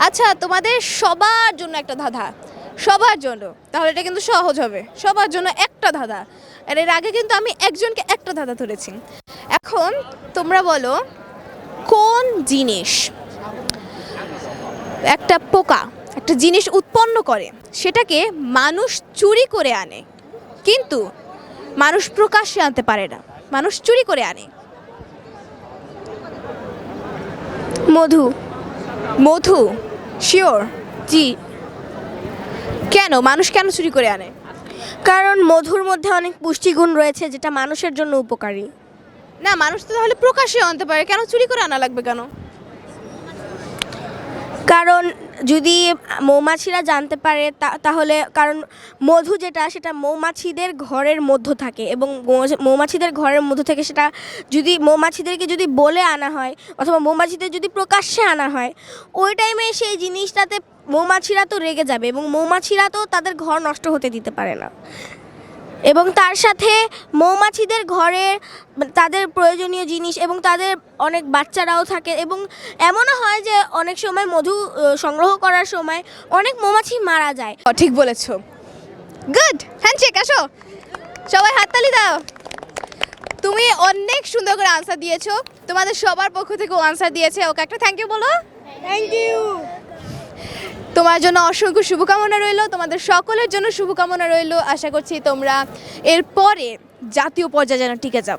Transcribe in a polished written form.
আচ্ছা, তোমাদের সবার জন্য একটা ধাঁধা, সবার জন্য। তাহলে এটা কিন্তু সহজ হবে, সবার জন্য একটা ধাঁধা। আর এর আগে কিন্তু আমি একজনকে একটা ধাঁধা ধরেছি। এখন তোমরা বলো, কোন জিনিস একটা পোকা একটা জিনিস উৎপন্ন করে, সেটাকে মানুষ চুরি করে আনে, কিন্তু মানুষ প্রকাশ্যে আনতে পারে না, মানুষ চুরি করে আনে? মধু। মধু? শিওর? জি। কেন মানুষ কেন চুরি করে আনে? কারণ মধুর মধ্যে অনেক পুষ্টিগুণ রয়েছে যেটা মানুষের জন্য উপকারী। না, মানুষ তো তাহলে প্রকাশ্যে আনতে পারে, কেন চুরি করে আনা লাগবে কেন? কারণ যদি মৌমাছিরা জানতে পারে তাহলে, কারণ মধু যেটা সেটা মৌমাছিদের ঘরের মধ্য থাকে, এবং মৌমাছিদের ঘরের মধ্য থেকে সেটা যদি মৌমাছিদেরকে যদি বলে আনা হয় অথবা মৌমাছিদের যদি প্রকাশ্যে আনা হয়, ওই টাইমে সেই জিনিসটাতে মৌমাছিরা তো রেগে যাবে এবং মৌমাছিরা তো তাদের ঘর নষ্ট হতে দিতে পারে না। এবং তার সাথে মৌমাছিদের ঘরে তাদের প্রয়োজনীয় জিনিস এবং তাদের অনেক বাচ্চারাও থাকে, এবং এমনও হয় যে অনেক সময় মধু সংগ্রহ করার সময় অনেক মৌমাছি মারা যায়। ঠিক বলেছো, গুড। হ্যান্ডশেক, আসো সবাই, হাততালি দাও। তুমি অনেক সুন্দর করে আনসার দিয়েছো, তোমাদের সবার পক্ষ থেকে আনসার দিয়েছে, ওকে একটা থ্যাংক ইউ বলো। Thank you. তোমার জন্য অসংখ্য শুভকামনা রইলো, তোমাদের সকলের জন্য শুভকামনা রইলো। আশা করছি তোমরা এরপরে জাতীয় পর্যায়ে যেন টিকে যাও।